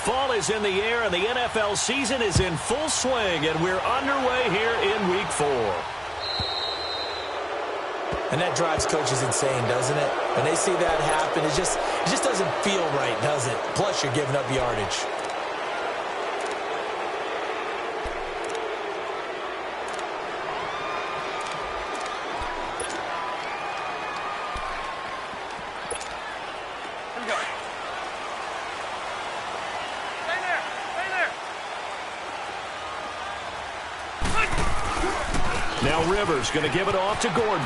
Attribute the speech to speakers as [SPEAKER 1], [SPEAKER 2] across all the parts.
[SPEAKER 1] fall is in the air, and the NFL season is in full swing, and we're underway here in Week 4.
[SPEAKER 2] And that drives coaches insane, doesn't it? When they see that happen, it just doesn't feel right, does it? Plus, you're giving up yardage.
[SPEAKER 1] Now Rivers going to give it off to Gordon.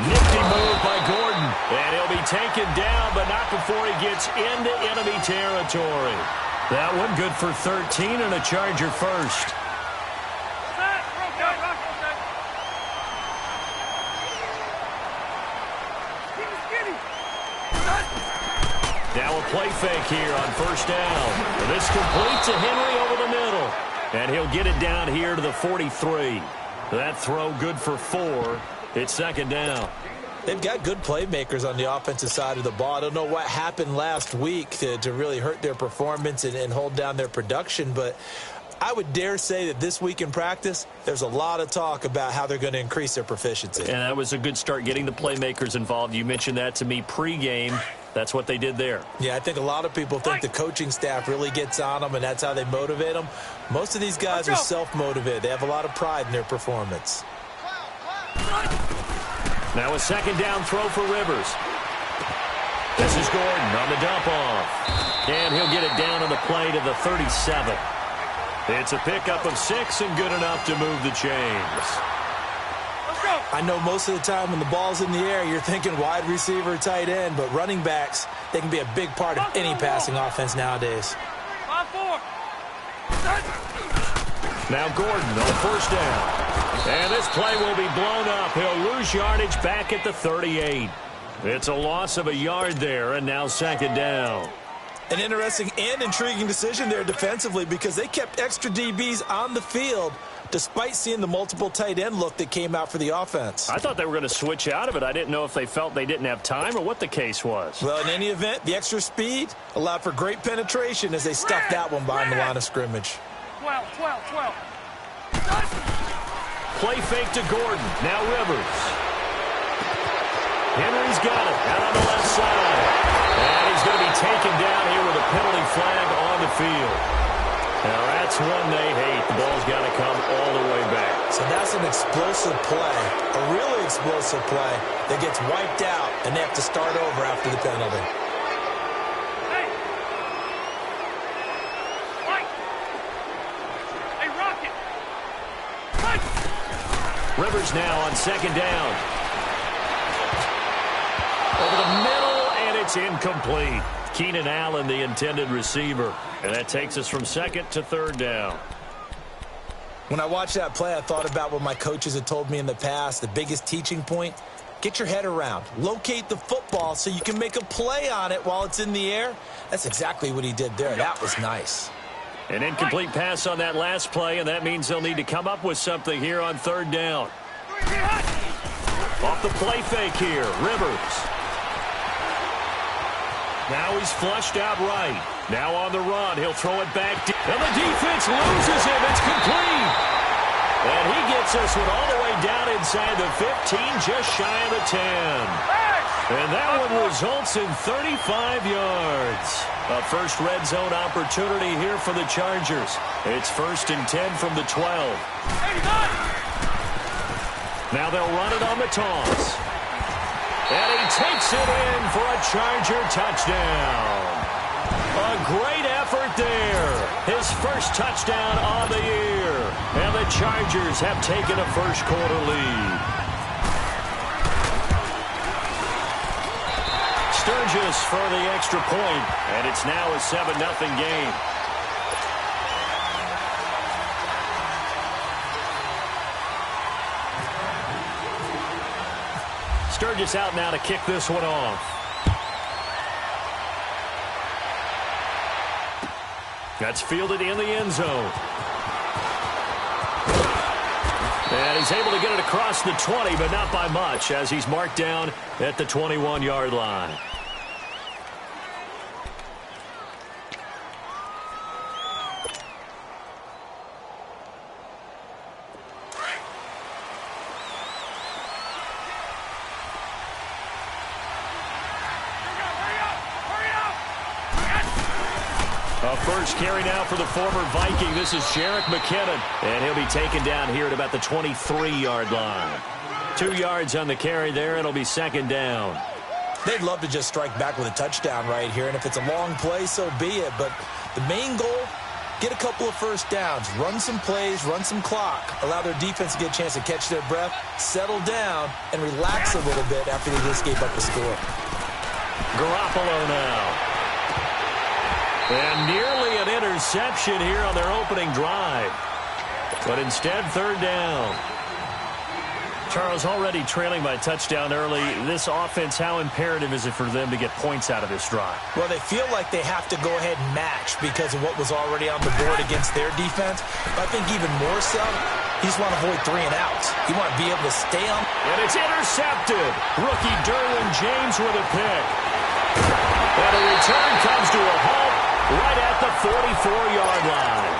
[SPEAKER 1] Nifty move by Gordon. And he'll be taken down, but not before he gets into enemy territory. That one good for 13 and a Charger first. Now a play fake here on first down. This complete to Henry over the middle. And he'll get it down here to the 43. That throw good for 4. It's second down.
[SPEAKER 2] They've got good playmakers on the offensive side of the ball. I don't know what happened last week to really hurt their performance and hold down their production, but I would dare say that this week in practice, there's a lot of talk about how they're going to increase their proficiency.
[SPEAKER 1] And that was a good start getting the playmakers involved. You mentioned that to me pregame. That's what they did there.
[SPEAKER 2] Yeah, I think a lot of people think the coaching staff really gets on them, and that's how they motivate them. Most of these guys are self-motivated. They have a lot of pride in their performance.
[SPEAKER 1] Now a second down throw for Rivers. This is Gordon on the dump off. And he'll get it down on the play to the 37. It's a pickup of 6 and good enough to move the chains.
[SPEAKER 2] I know most of the time when the ball's in the air, you're thinking wide receiver, tight end, but running backs, they can be a big part of any passing offense nowadays.
[SPEAKER 1] Now Gordon on first down. And this play will be blown up. He'll lose yardage back at the 38. It's a loss of a yard there, and now second down.
[SPEAKER 2] An interesting and intriguing decision there defensively because they kept extra DBs on the field despite seeing the multiple tight end look that came out for the offense.
[SPEAKER 1] I thought they were going to switch out of it. I didn't know if they felt they didn't have time or what the case was.
[SPEAKER 2] Well, in any event, the extra speed allowed for great penetration as they stuffed that one behind the line of scrimmage.
[SPEAKER 3] 12.
[SPEAKER 1] Play fake to Gordon. Now Rivers. Henry's got it out on the left side. And he's going to be taken down here with a penalty flag on the field. Now that's one they hate. The ball's got to come all the way back.
[SPEAKER 2] So that's an explosive play, a really explosive play that gets wiped out, and they have to start over after the penalty.
[SPEAKER 1] Rivers now on second down. Over the middle, and it's incomplete. Keenan Allen, the intended receiver. And that takes us from second to third down.
[SPEAKER 2] When I watched that play, I thought about what my coaches had told me in the past. The biggest teaching point, get your head around. Locate the football so you can make a play on it while it's in the air. That's exactly what he did there. That was nice.
[SPEAKER 1] An incomplete pass on that last play, and that means they'll need to come up with something here on third down. Off the play fake here, Rivers. Now he's flushed out right. Now on the run, he'll throw it back. And the defense loses him. It's complete. And he gets this one all the way down inside the 15, just shy of the 10. And that one results in 35 yards. A first red zone opportunity here for the Chargers. It's 1st and 10 from the 12. Now they'll run it on the toss. And he takes it in for a Charger touchdown. A great effort there. His first touchdown on the year. And the Chargers have taken a first quarter lead. Sturgis for the extra point, and it's now a 7-0 game. Sturgis out now to kick this one off. That's fielded in the end zone. And he's able to get it across the 20, but not by much, as he's marked down at the 21-yard line. A first carry now for the former Viking. This is Jerick McKinnon, and he'll be taken down here at about the 23-yard line. 2 yards on the carry there. It'll be second down.
[SPEAKER 2] They'd love to just strike back with a touchdown right here, and if it's a long play, so be it. But the main goal, get a couple of first downs, run some plays, run some clock, allow their defense to get a chance to catch their breath, settle down, and relax a little bit after they just gave up a score.
[SPEAKER 1] Garoppolo now. And nearly an interception here on their opening drive. But instead, third down. Charles, already trailing by touchdown early. This offense, how imperative is it for them to get points out of this drive?
[SPEAKER 2] Well, they feel like they have to go ahead and match because of what was already on the board against their defense. But I think even more so, you just want to avoid 3 and outs. You want to be able to stay on.
[SPEAKER 1] And it's intercepted. Rookie Derwin James with a pick. And a return comes to a halt right at the 44-yard line.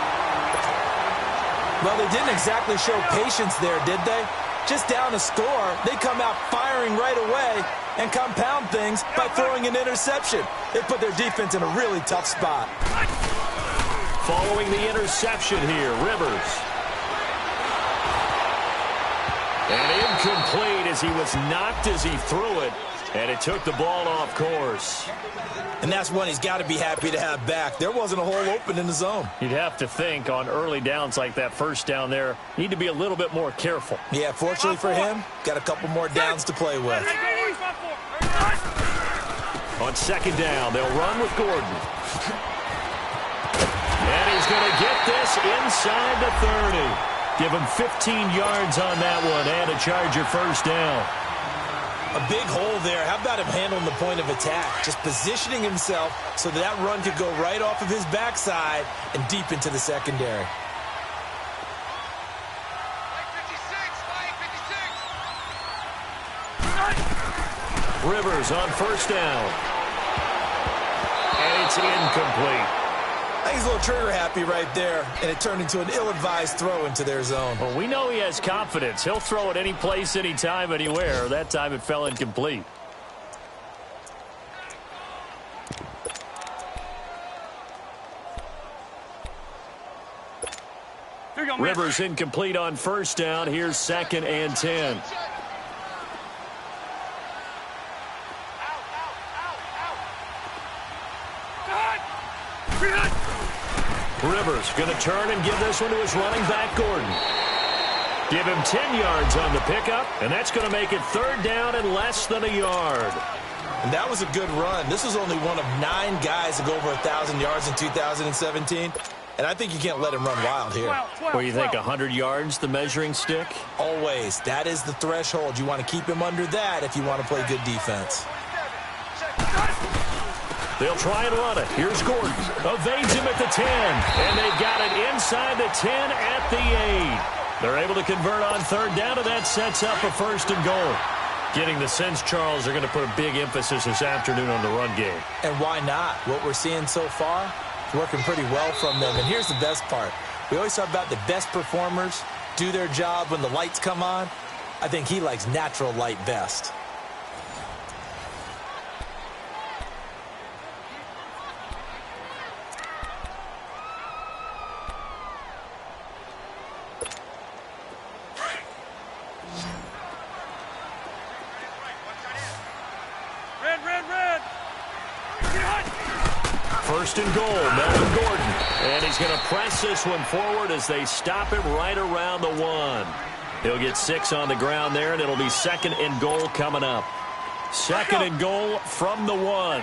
[SPEAKER 2] Well, they didn't exactly show patience there, did they? Just down a score, they come out firing right away and compound things by throwing an interception. They put their defense in a really tough spot.
[SPEAKER 1] Following the interception here, Rivers. And incomplete as he was knocked as he threw it, and it took the ball off course.
[SPEAKER 2] And that's one he's got to be happy to have back. There wasn't a hole open in the zone.
[SPEAKER 1] You'd have to think on early downs like that first down there, need to be a little bit more careful.
[SPEAKER 2] Yeah, fortunately for him, got a couple more downs to play with.
[SPEAKER 1] On second down, they'll run with Gordon. And he's going to get this inside the 30. Give him 15 yards on that one and a Charger first down.
[SPEAKER 2] A big hole there. How about him handling the point of attack? Just positioning himself so that run could go right off of his backside and deep into the secondary.
[SPEAKER 1] Rivers on first down. And it's incomplete.
[SPEAKER 2] I think he's a little trigger happy right there, and it turned into an ill-advised throw into their zone.
[SPEAKER 1] Well, we know he has confidence. He'll throw it any place, anytime, anywhere. That time it fell incomplete. Rivers incomplete on first down. Here's second and 10. Rivers going to turn and give this one to his running back, Gordon. Give him 10 yards on the pickup, and that's going to make it third down and less than a yard.
[SPEAKER 2] And that was a good run. This was only one of 9 guys to go over 1,000 yards in 2017. And I think you can't let him run wild here.
[SPEAKER 1] Where you think 100 yards, the measuring stick?
[SPEAKER 2] Always. That is the threshold. You want to keep him under that if you want to play good defense.
[SPEAKER 1] They'll try and run it. Here's Gordon. Evades him at the 10. And they've got it inside the 10 at the 8. They're able to convert on third down, and that sets up a first and goal. Getting the sense, Charles, they're going to put a big emphasis this afternoon on the run game.
[SPEAKER 2] And why not? What we're seeing so far, working pretty well from them. And here's the best part. We always talk about the best performers do their job when the lights come on. I think he likes natural light best.
[SPEAKER 1] First and goal, Melvin Gordon. And he's going to press this one forward as they stop him right around the 1. He'll get 6 on the ground there, and it'll be second and goal coming up. Second and goal from the 1.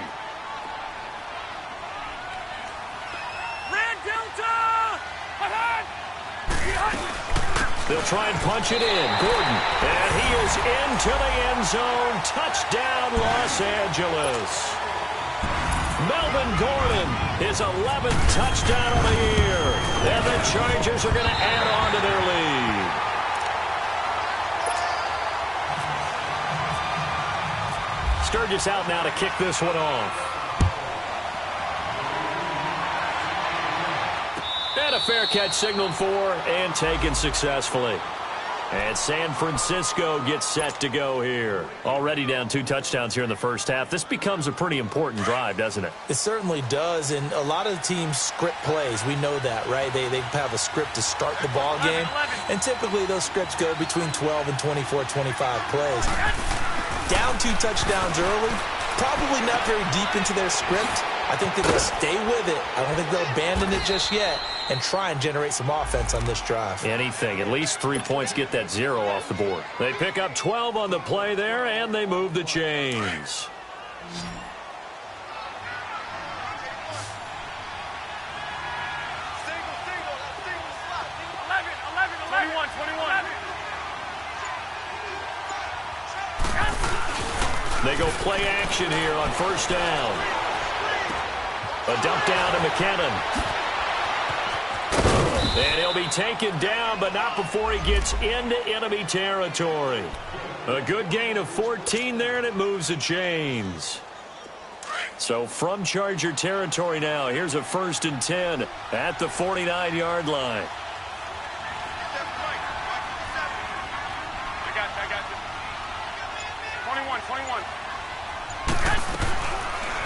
[SPEAKER 1] They'll try and punch it in. Gordon, and he is into the end zone. Touchdown, Los Angeles. Melvin Gordon, his 11th touchdown of the year. And the Chargers are going to add on to their lead. Sturgis out now to kick this one off. And a fair catch signaled for and taken successfully. And San Francisco gets set to go here. Already down 2 touchdowns here in the first half. This becomes a pretty important drive, doesn't it?
[SPEAKER 2] It certainly does, and a lot of the teams script plays. We know that, right? They have a script to start the ball game, and typically those scripts go between 12 and 24, 25 plays. Down 2 touchdowns early, probably not very deep into their script. I think that they'll stay with it. I don't think they'll abandon it just yet and try and generate some offense on this drive.
[SPEAKER 1] Anything. At least 3 points get that 0 off the board. They pick up 12 on the play there, and they move the chains. They go play action here on first down. A dump down to McKinnon. And he'll be taken down, but not before he gets into enemy territory. A good gain of 14 there, and it moves the chains. So from Charger territory now, here's a 1st and 10 at the 49-yard line.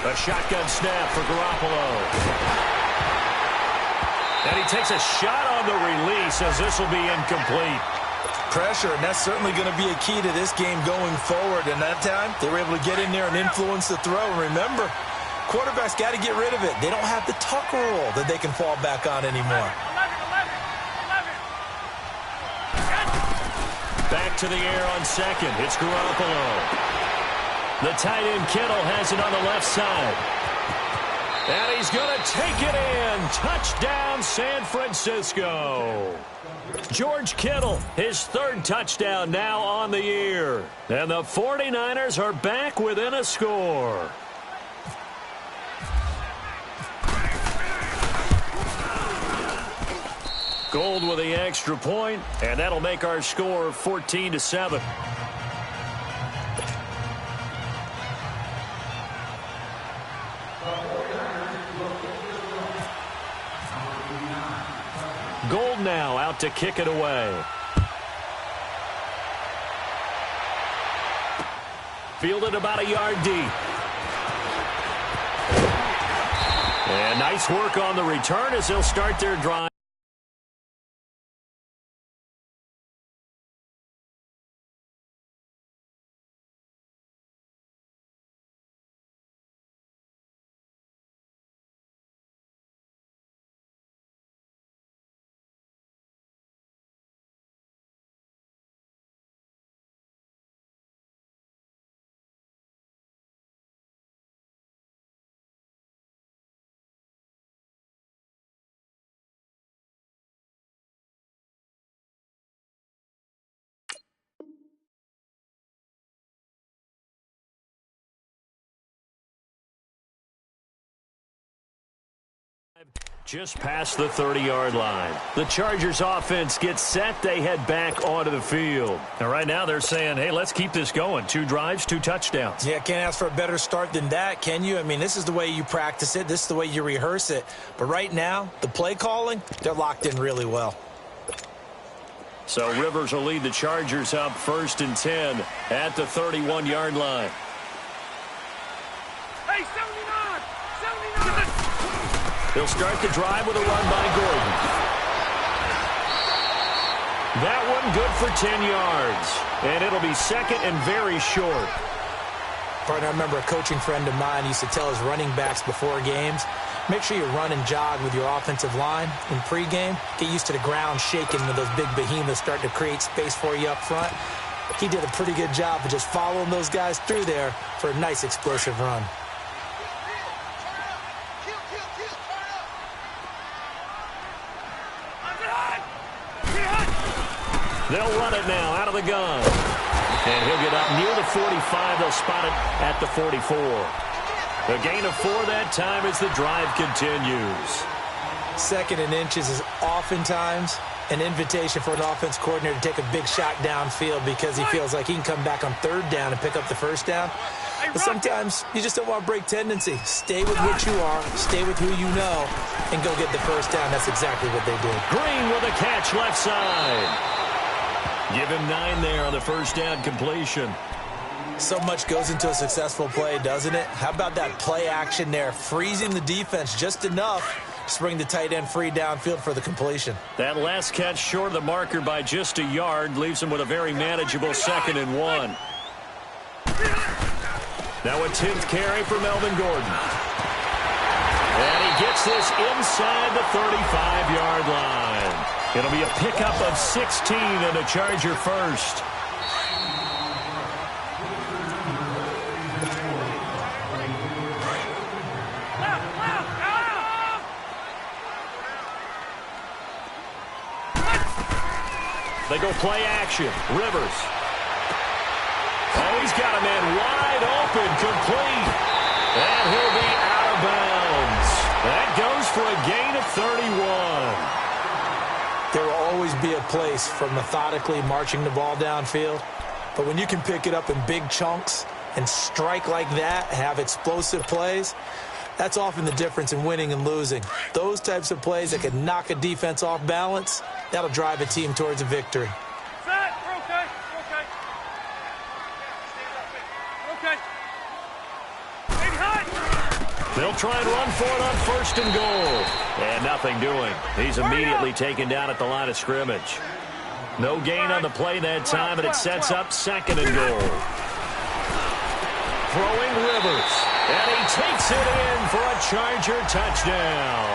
[SPEAKER 1] A shotgun snap for Garoppolo. And he takes a shot on the release as this will be incomplete.
[SPEAKER 2] Pressure, and that's certainly going to be a key to this game going forward. And that time, they were able to get in there and influence the throw. And remember, quarterbacks got to get rid of it. They don't have the Tucker rule that they can fall back on anymore.
[SPEAKER 1] Back to the air on second. It's Garoppolo. The tight end Kittle has it on the left side. And he's going to take it in. Touchdown, San Francisco. George Kittle, his 3rd touchdown now on the year. And the 49ers are back within a score. Gold with the extra point, and that'll make our score 14-7. Gold now out to kick it away. Fielded about a yard deep. And nice work on the return as they'll start their drive. Just past the 30-yard line. The Chargers offense gets set. They head back onto the field. And right now they're saying, hey, let's keep this going. 2 drives, 2 touchdowns.
[SPEAKER 2] Yeah, can't ask for a better start than that, can you? I mean, this is the way you practice it. This is the way you rehearse it. But right now, the play calling, they're locked in really well.
[SPEAKER 1] So Rivers will lead the Chargers up 1st and 10 at the 31-yard line.
[SPEAKER 3] Hey, 79! 79!
[SPEAKER 1] They'll start the drive with a run by Gordon. That one good for 10 yards. And it'll be 2nd and very short.
[SPEAKER 2] Partner, I remember a coaching friend of mine used to tell his running backs before games, make sure you run and jog with your offensive line in pregame. Get used to the ground shaking when those big behemoths start to create space for you up front. He did a pretty good job of just following those guys through there for a nice explosive run.
[SPEAKER 1] They'll run it now out of the gun. And he'll get up near the 45. They'll spot it at the 44. A gain of 4 that time as the drive continues.
[SPEAKER 2] 2nd and inches is oftentimes an invitation for an offense coordinator to take a big shot downfield because he feels like he can come back on 3rd down and pick up the 1st down. But sometimes you just don't want to break tendency. Stay with what you are, stay with who you know, and go get the 1st down. That's exactly what they did.
[SPEAKER 1] Green with a catch left side. Give him 9 there on the first down completion.
[SPEAKER 2] So much goes into a successful play, doesn't it? How about that play action there? Freezing the defense just enough to bring the tight end free downfield for the completion.
[SPEAKER 1] That last catch short of the marker by just a yard leaves him with a very manageable 2nd and 1. Now a 10th carry for Melvin Gordon. And he gets this inside the 35-yard line. It'll be a pickup of 16 and a Charger first. They go play action. Rivers. Oh, he's got a man wide open, complete. And he'll be out of bounds. That goes for a gain of 31.
[SPEAKER 2] There will always be a place for methodically marching the ball downfield. But when you can pick it up in big chunks and strike like that, have explosive plays, that's often the difference in winning and losing. Those types of plays that can knock a defense off balance, that'll drive a team towards a victory.
[SPEAKER 3] Set. We're okay. We're okay. We're okay. Baby high.
[SPEAKER 1] They'll try and run for it on 1st and goal. And nothing doing. He's immediately taken down at the line of scrimmage. No gain on the play that time, and it sets up 2nd and goal. Throwing Rivers. And he takes it in for a Charger touchdown.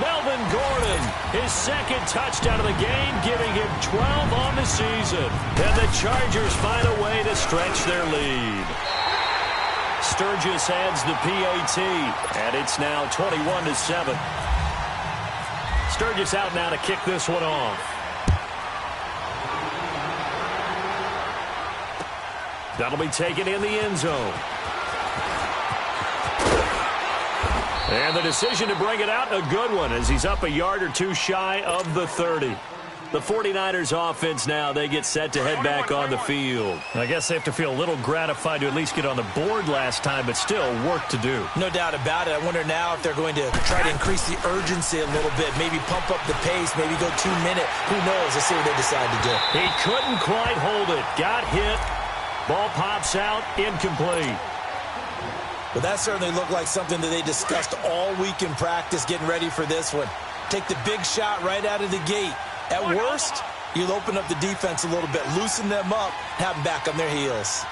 [SPEAKER 1] Melvin Gordon, his 2nd touchdown of the game, giving him 12 on the season. And the Chargers find a way to stretch their lead. Sturgis adds the PAT, and it's now 21-7. Sturgis out now to kick this one off. That'll be taken in the end zone. And the decision to bring it out, a good one, as he's up a yard or two shy of the 30. The 49ers offense now, they get set to head back on the field. I guess they have to feel a little gratified to at least get on the board last time, but still work to do.
[SPEAKER 2] No doubt about it. I wonder now if they're going to try to increase the urgency a little bit, maybe pump up the pace, maybe go 2-minute. Who knows? Let's see what they decide to do.
[SPEAKER 1] He couldn't quite hold it. Got hit. Ball pops out, incomplete.
[SPEAKER 2] Well, that certainly looked like something that they discussed all week in practice getting ready for this one. Take the big shot right out of the gate. At worst, you'll open up the defense a little bit, loosen them up, have them back on their heels.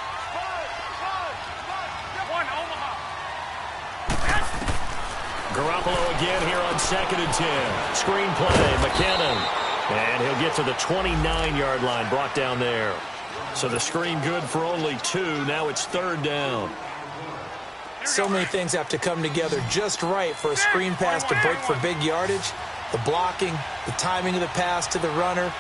[SPEAKER 1] Garoppolo again here on 2nd and 10. Screen play, McKinnon. And he'll get to the 29-yard line, brought down there. So the screen good for only 2. Now it's 3rd down.
[SPEAKER 2] So many things have to come together just right for a screen pass to break for big yardage. The blocking, the timing of the pass to the runner,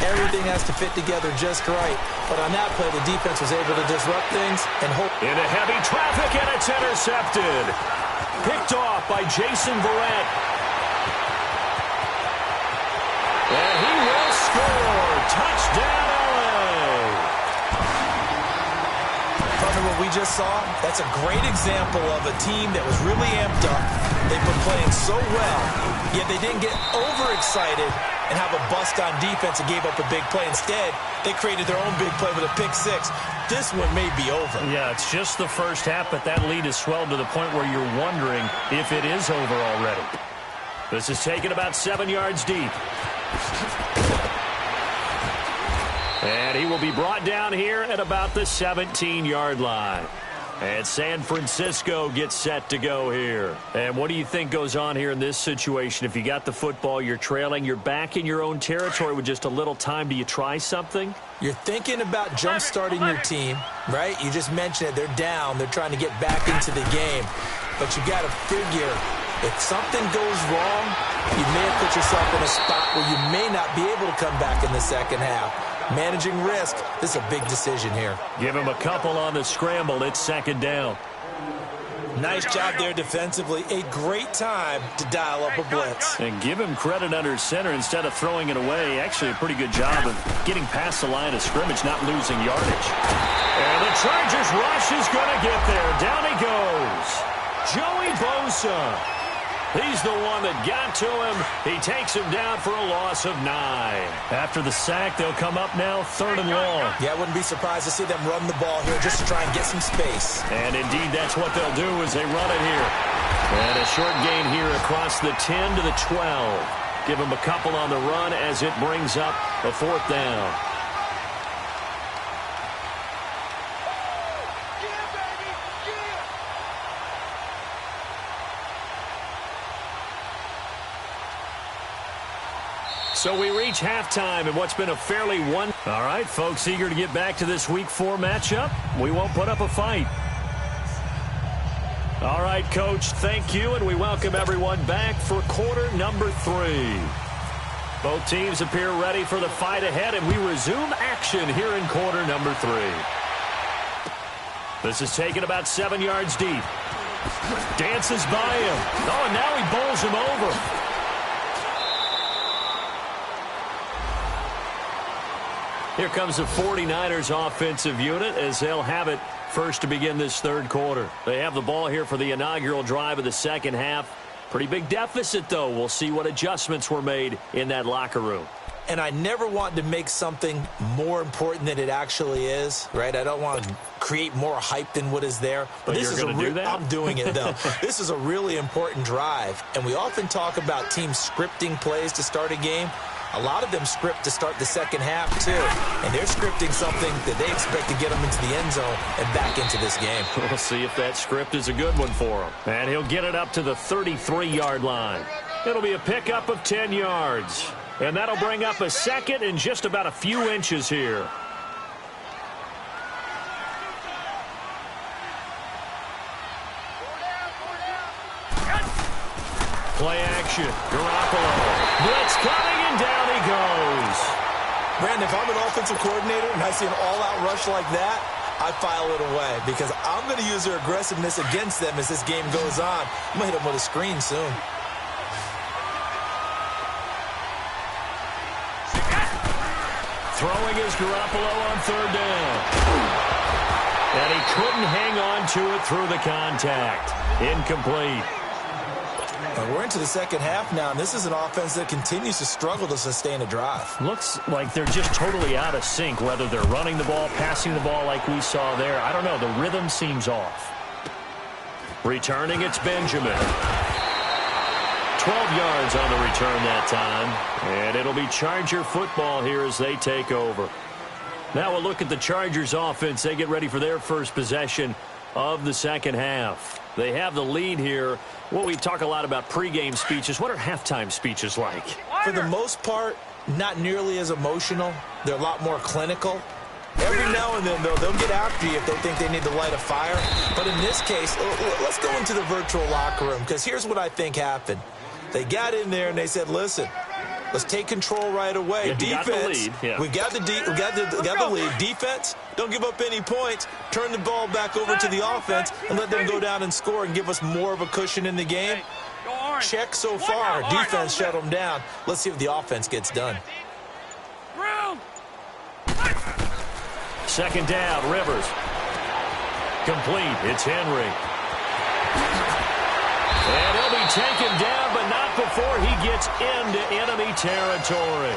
[SPEAKER 2] everything has to fit together just right. But on that play, the defense was able to disrupt things and hold.
[SPEAKER 1] Into heavy traffic, and it's intercepted. Picked off by Jason Verrett. And he will score. Touchdown,
[SPEAKER 2] What we just saw, that's a great example of a team that was really amped up. They've been playing so well, yet they didn't get overexcited and have a bust on defense and gave up a big play. Instead, they created their own big play with a pick 6. This one may be over.
[SPEAKER 1] Yeah, it's just the first half, but that lead has swelled to the point where you're wondering if it is over already. This is taken about 7 yards deep. And he will be brought down here at about the 17-yard line. And San Francisco gets set to go here. And what do you think goes on here in this situation? If you got the football, you're trailing, you're back in your own territory with just a little time. Do you try something?
[SPEAKER 2] You're thinking about jump-starting your team, right? You just mentioned it. They're down. They're trying to get back into the game. But you got to figure, if something goes wrong, you may have put yourself in a spot where you may not be able to come back in the second half. Managing risk, this is a big decision here.
[SPEAKER 1] Give him a couple on the scramble. It's 2nd down.
[SPEAKER 2] Nice job there defensively. A great time to dial up a blitz.
[SPEAKER 1] And give him credit under center instead of throwing it away. Actually, a pretty good job of getting past the line of scrimmage, not losing yardage. And the Chargers rush is going to get there. Down he goes. Joey Bosa. He's the one that got to him. He takes him down for a loss of 9. After the sack, they'll come up now 3rd and long.
[SPEAKER 2] Yeah, I wouldn't be surprised to see them run the ball here just to try and get some space.
[SPEAKER 1] And indeed, that's what they'll do as they run it here. And a short gain here across the 10 to the 12. Give him a couple on the run as it brings up a 4th down. So we reach halftime in what's been a fairly one. All right, folks, eager to get back to this Week 4 matchup. We won't put up a fight. All right, Coach, thank you, and we welcome everyone back for quarter number 3. Both teams appear ready for the fight ahead, and we resume action here in quarter number 3. This is taken about 7 yards deep. Dances by him. Oh, and now he bowls him over. Here comes the 49ers offensive unit as they'll have it first to begin this 3rd quarter. They have the ball here for the inaugural drive of the 2nd half. Pretty big deficit, though. We'll see what adjustments were made in that locker room.
[SPEAKER 2] And I never want to make something more important than it actually is, right? I don't want to create more hype than what is there.
[SPEAKER 1] But this is going to do that?
[SPEAKER 2] I'm doing it, though. This is a really important drive. And we often talk about teams scripting plays to start a game. A lot of them script to start the 2nd half, too. And they're scripting something that they expect to get them into the end zone and back into this game.
[SPEAKER 1] We'll see if that script is a good one for him. And he'll get it up to the 33-yard line. It'll be a pickup of 10 yards. And that'll bring up a 2nd and just about a few inches here. Play action. Garoppolo. Blitz coming, and down he goes.
[SPEAKER 2] Brandon, if I'm an offensive coordinator and I see an all-out rush like that, I file it away because I'm going to use their aggressiveness against them as this game goes on. I'm going to hit them with a screen soon.
[SPEAKER 1] Throwing is Garoppolo on 3rd down. And he couldn't hang on to it through the contact. Incomplete.
[SPEAKER 2] We're into the 2nd half now, and this is an offense that continues to struggle to sustain a drive.
[SPEAKER 1] Looks like they're just totally out of sync, whether they're running the ball, passing the ball like we saw there. I don't know. The rhythm seems off. Returning, it's Benjamin. 12 yards on the return that time. And it'll be Charger football here as they take over. Now we'll look at the Chargers offense. They get ready for their first possession of the 2nd half. They have the lead here. Well, we talk a lot about pregame speeches. What are halftime speeches like?
[SPEAKER 2] For the most part, not nearly as emotional. They're a lot more clinical. Every now and then, though, they'll get after you if they think they need to light a fire. But in this case, let's go into the virtual locker room, because here's what I think happened. They got in there and they said, listen, let's take control right away.
[SPEAKER 1] Yeah,
[SPEAKER 2] defense, we got the lead. Defense, don't give up any points. Turn the ball back over to the offense and let them go down and score and give us more of a cushion in the game. Check so far. Defense shut them down. Let's see if the offense gets done.
[SPEAKER 1] 2nd down, Rivers. Complete. It's Henry. And he'll be taken down, but not before he gets into enemy territory.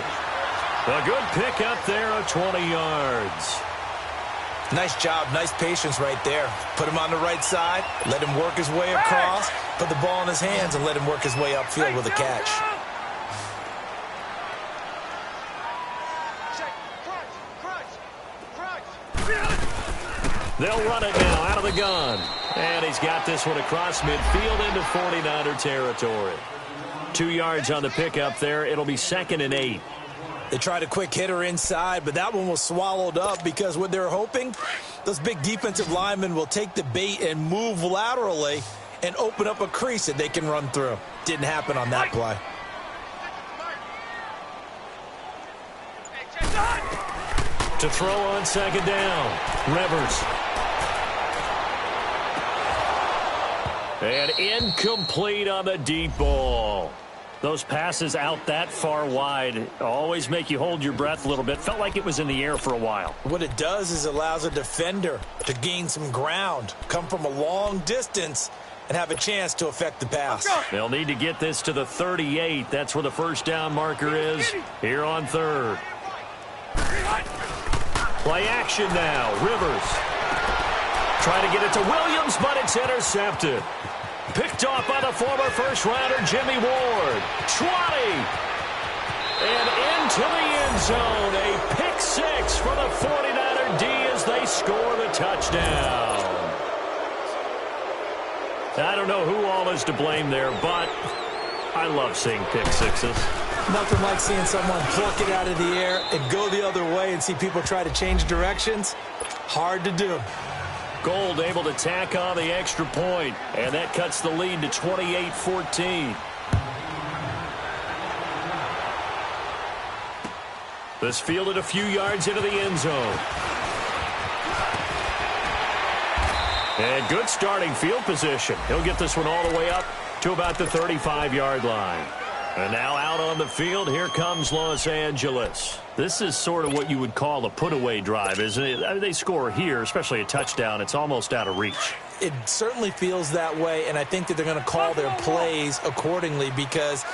[SPEAKER 1] A good pickup there of 20 yards.
[SPEAKER 2] Nice job, nice patience right there. Put him on the right side, let him work his way across, put the ball in his hands, and let him work his way upfield with a catch.
[SPEAKER 1] They'll run it now out of the gun. And he's got this one across midfield into 49er territory. 2 yards on the pickup there. It'll be 2nd and 8.
[SPEAKER 2] They tried a quick hitter inside, but that one was swallowed up because what they're hoping, those big defensive linemen will take the bait and move laterally and open up a crease that they can run through. Didn't happen on that play.
[SPEAKER 1] To throw on 2nd down, Rivers. And incomplete on the deep ball. Those passes out that far wide always make you hold your breath a little bit. Felt like it was in the air for a while.
[SPEAKER 2] What it does is it allows a defender to gain some ground, come from a long distance, and have a chance to affect the pass.
[SPEAKER 1] They'll need to get this to the 38. That's where the first down marker is here on third. Play action now. Rivers. Trying to get it to Williams, but it's intercepted. Picked off by the former first-rounder Jimmy Ward. 20. And into the end zone. A pick six for the 49er D as they score the touchdown. I don't know who all is to blame there, but I love seeing pick sixes.
[SPEAKER 2] Nothing like seeing someone pluck it out of the air and go the other way and see people try to change directions. Hard to do.
[SPEAKER 1] Gold able to tack on the extra point, and that cuts the lead to 28-14. This fielded a few yards into the end zone. And good starting field position. He'll get this one all the way up to about the 35-yard line. And now out on the field, here comes Los Angeles. This is sort of what you would call a put-away drive, isn't it? I mean, they score here, especially a touchdown. It's almost out of reach.
[SPEAKER 2] It certainly feels that way, and I think that they're going to call their plays accordingly because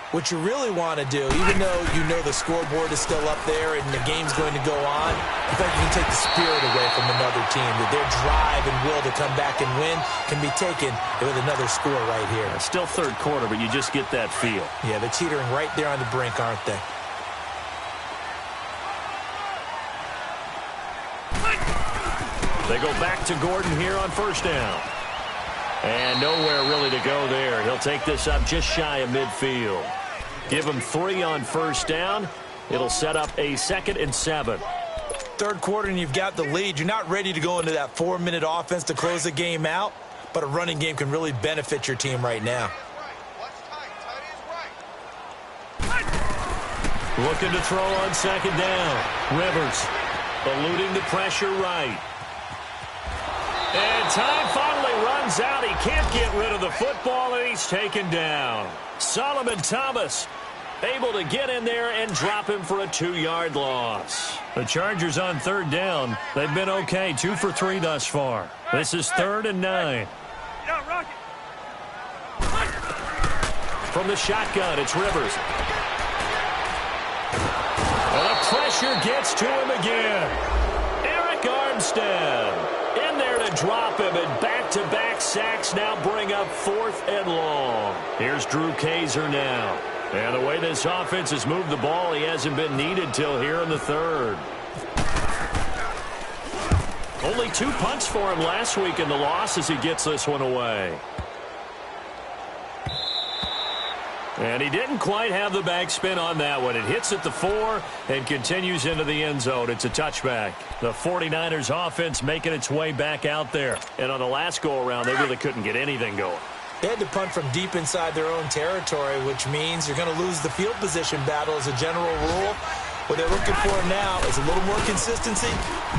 [SPEAKER 2] what you really want to do, even though you know the scoreboard is still up there and the game's going to go on, I think you can take the spirit away from another team. That their drive and will to come back and win can be taken with another score right here.
[SPEAKER 1] It's still third quarter, but you just get that feel.
[SPEAKER 2] Yeah, they're teetering right there on the brink, aren't they?
[SPEAKER 1] They go back to Gordon here on first down. And nowhere really to go there. He'll take this up just shy of midfield. Give him 3 on first down. It'll set up a 2nd and 7.
[SPEAKER 2] Third quarter and you've got the lead. You're not ready to go into that 4-minute offense to close the game out, but a running game can really benefit your team right now.
[SPEAKER 1] Looking to throw on 2nd down. Rivers eluding the pressure right. And time finally runs out. He can't get rid of the football, and he's taken down. Solomon Thomas able to get in there and drop him for a 2-yard loss. The Chargers on 3rd down. They've been okay, 2 for 3 thus far. This is 3rd and 9. From the shotgun, it's Rivers. And the pressure gets to him again. Eric Armstead in there to drop him, and back-to-back sacks now bring up 4th and long. Here's Drew Kaiser now. And the way this offense has moved the ball, he hasn't been needed till here in the 3rd. Only 2 punts for him last week in the loss as he gets this one away. And he didn't quite have the backspin on that one. It hits at the 4 and continues into the end zone. It's a touchback. The 49ers offense making its way back out there. And on the last go-around, they really couldn't get anything going.
[SPEAKER 2] They had to punt from deep inside their own territory, which means you're going to lose the field position battle as a general rule. What they're looking for now is a little more consistency,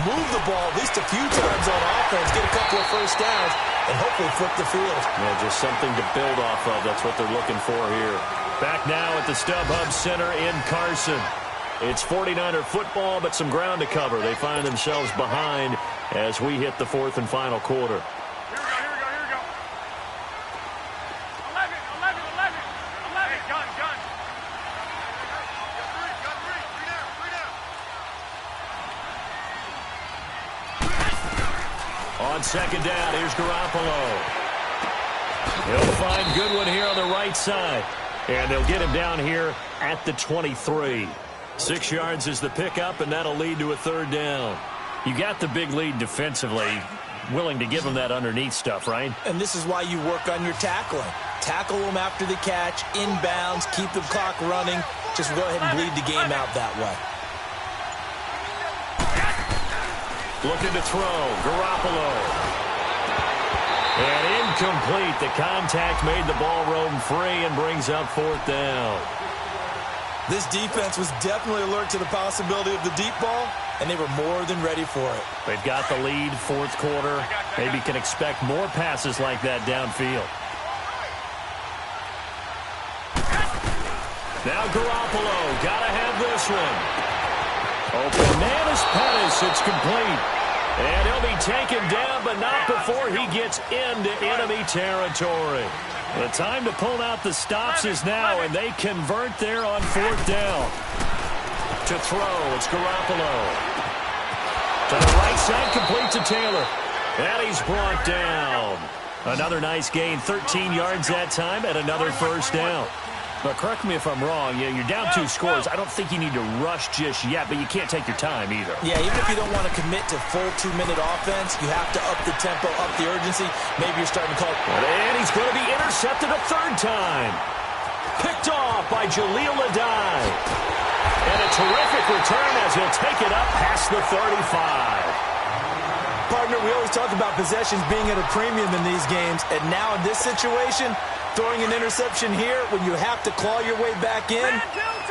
[SPEAKER 2] move the ball at least a few times on offense, get a couple of first downs, and hopefully flip the field.
[SPEAKER 1] Yeah, just something to build off of. That's what they're looking for here. Back now at the StubHub Center in Carson. It's 49er football, but some ground to cover. They find themselves behind as we hit the 4th and final quarter. On 2nd down, here's Garoppolo. He'll find Goodwin here on the right side. And they'll get him down here at the 23. 6 yards is the pickup, and that'll lead to a 3rd down. You got the big lead defensively, willing to give them that underneath stuff, right?
[SPEAKER 2] And this is why you work on your tackling. Tackle them after the catch, inbounds, keep the clock running. Just go ahead and bleed the game out that way.
[SPEAKER 1] Looking to throw, Garoppolo. And incomplete. The contact made the ball roam free and brings up 4th down.
[SPEAKER 2] This defense was definitely alert to the possibility of the deep ball, and they were more than ready for it.
[SPEAKER 1] They've got the lead, 4th quarter. Maybe can expect more passes like that downfield. Now Garoppolo, gotta have this one. Open man is Pettis, it's complete. And he'll be taken down, but not before he gets into enemy territory. The time to pull out the stops is now, and they convert there on 4th down. To throw, it's Garoppolo. To the right side, complete to Taylor. And he's brought down. Another nice gain, 13 yards that time, and another 1st down. But correct me if I'm wrong, you're down 2 scores. I don't think you need to rush just yet, but you can't take your time either.
[SPEAKER 2] Yeah, even if you don't want to commit to full 2-minute offense, you have to up the tempo, up the urgency. Maybe you're starting to call.
[SPEAKER 1] And he's going to be intercepted a 3rd time. Picked off by Jaleel Adai. And a terrific return as he'll take it up past the 35.
[SPEAKER 2] Partner, we always talk about possessions being at a premium in these games, and now in this situation, throwing an interception here when you have to claw your way back in,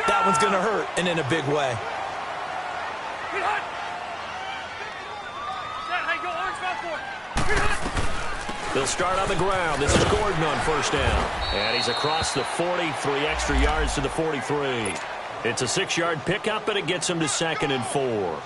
[SPEAKER 2] that one's going to hurt, and in a big way.
[SPEAKER 1] They'll start on the ground. This is Gordon on 1st down. And he's across the 40, 3 extra yards to the 43. It's a 6-yard pickup, but it gets him to 2nd and 4.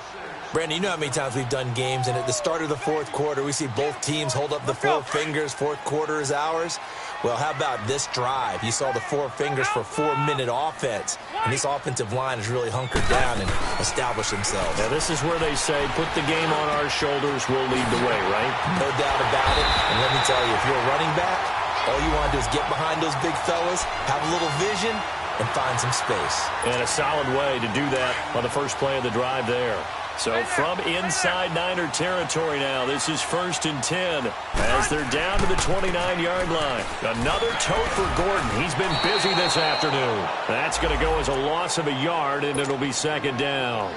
[SPEAKER 2] Brandon, you know how many times we've done games, and at the start of the 4th quarter, we see both teams hold up the 4 fingers, 4th quarter is ours. Well, how about this drive? You saw the 4 fingers for 4-minute offense, and this offensive line has really hunkered down and established themselves.
[SPEAKER 1] Now, this is where they say, put the game on our shoulders, we'll lead the way, right?
[SPEAKER 2] No doubt about it, and let me tell you, if you're a running back, all you want to do is get behind those big fellas, have a little vision, and find some space.
[SPEAKER 1] And a solid way to do that on the first play of the drive there. So from inside Niner territory now, this is 1st and 10 as they're down to the 29-yard line. Another tote for Gordon. He's been busy this afternoon. That's going to go as a loss of a yard, and it'll be 2nd down.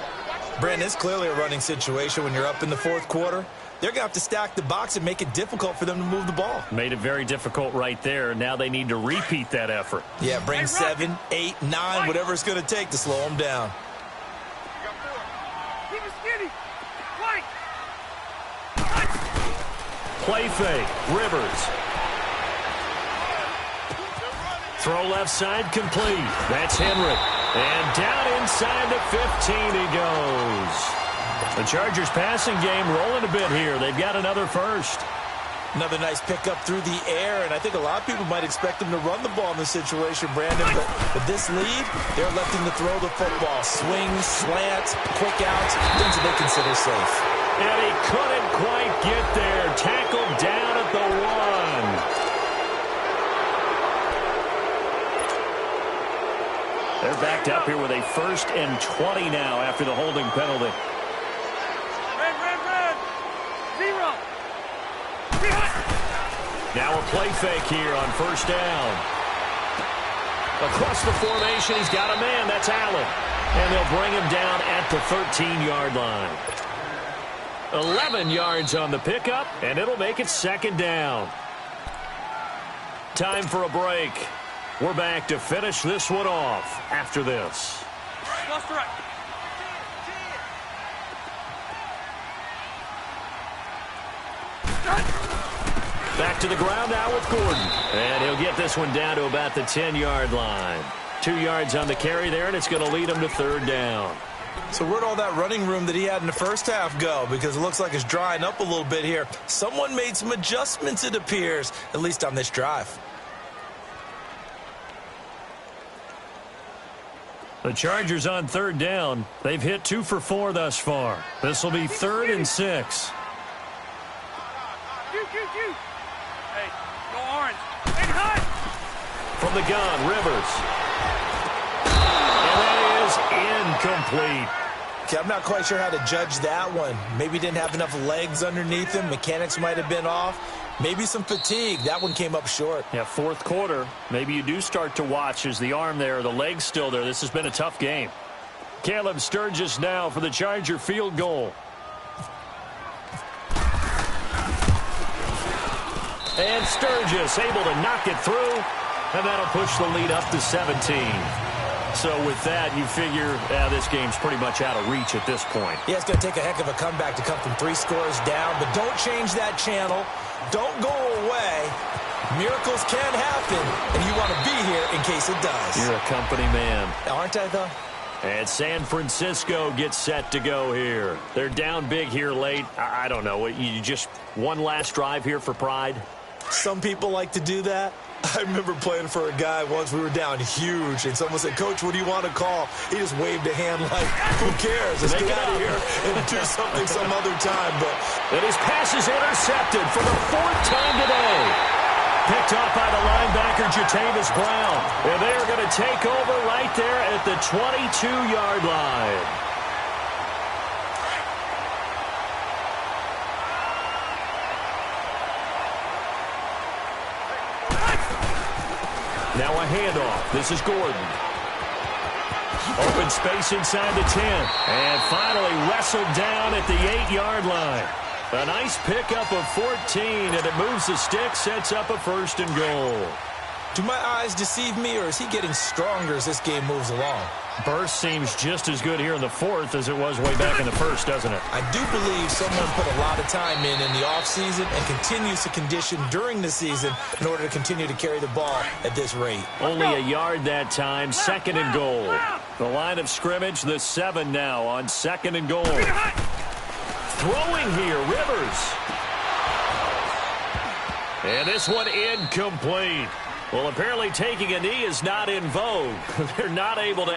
[SPEAKER 2] Brandon, it's clearly a running situation when you're up in the 4th quarter. They're going to have to stack the box and make it difficult for them to move the ball.
[SPEAKER 1] Made it very difficult right there. Now they need to repeat that effort.
[SPEAKER 2] Yeah, bring 7, 8, 9, whatever it's going to take to slow them down.
[SPEAKER 1] Play fake, Rivers. Throw left side complete. That's Henry. And down inside the 15 he goes. The Chargers passing game rolling a bit here. They've got another 1st.
[SPEAKER 2] Another nice pickup through the air, and I think a lot of people might expect them to run the ball in this situation, Brandon, but with this lead, they're electing to throw the football. Swings, slants, quick outs, things that they consider safe.
[SPEAKER 1] And he couldn't quite get there. Tackled down at the 1. They're backed up here with a 1st and 20 now after the holding penalty.
[SPEAKER 3] Red. 0.
[SPEAKER 1] Now a play fake here on 1st down. Across the formation, he's got a man. That's Allen. And they'll bring him down at the 13-yard line. 11 yards on the pickup, and it'll make it 2nd down. Time for a break. We're back to finish this one off after this.
[SPEAKER 3] Left to right.
[SPEAKER 1] Back to the ground now with Gordon. And he'll get this one down to about the 10-yard line. 2 yards on the carry there, and it's going to lead him to 3rd down.
[SPEAKER 2] So where'd all that running room that he had in the first half go? Because it looks like it's drying up a little bit here. Someone made some adjustments, it appears, at least on this drive.
[SPEAKER 1] The Chargers on 3rd down. They've hit 2 for 4 thus far. This will be 3rd and 6.
[SPEAKER 3] Hey, go orange. Hey, hot.
[SPEAKER 1] From the gun, Rivers. And that is incomplete.
[SPEAKER 2] Okay, I'm not quite sure how to judge that one. Maybe didn't have enough legs underneath him. Mechanics might have been off. Maybe some fatigue. That one came up short.
[SPEAKER 1] Yeah, 4th quarter. Maybe you do start to watch as the arm there, the leg's still there. This has been a tough game. Caleb Sturgis now for the Charger field goal. And Sturgis able to knock it through, and that'll push the lead up to 17. So with that, you figure this game's pretty much out of reach at this point.
[SPEAKER 2] Yeah, it's going to take a heck of a comeback to come from 3 scores down, but don't change that channel. Don't go away. Miracles can happen, and you want to be here in case it does.
[SPEAKER 1] You're a company man.
[SPEAKER 2] Aren't I, though?
[SPEAKER 1] And San Francisco gets set to go here. They're down big here late. I don't know. You just one last drive here for pride?
[SPEAKER 2] Some people like to do that. I remember playing for a guy once. We were down huge, and someone said, "Coach, what do you want to call?" He just waved a hand like, "Who cares? Let's get out of here and do something some other time."
[SPEAKER 1] And his pass is intercepted for the 4th time today. Picked off by the linebacker, Jatavis Brown. And they are going to take over right there at the 22-yard line. Now a handoff. This is Gordon. Open space inside the 10. And finally wrestled down at the 8-yard line. A nice pickup of 14, and it moves the stick, sets up a 1st and goal.
[SPEAKER 2] Do my eyes deceive me, or is he getting stronger as this game moves along?
[SPEAKER 1] Burst seems just as good here in the 4th as it was way back in the 1st, doesn't it?
[SPEAKER 2] I do believe someone put a lot of time in the offseason and continues to condition during the season in order to continue to carry the ball at this rate.
[SPEAKER 1] Only a yard that time, 2nd and goal. The line of scrimmage, the 7 now on 2nd and goal. Throwing here, Rivers. And this one incomplete. Well, apparently taking a knee is not in vogue. They're not able to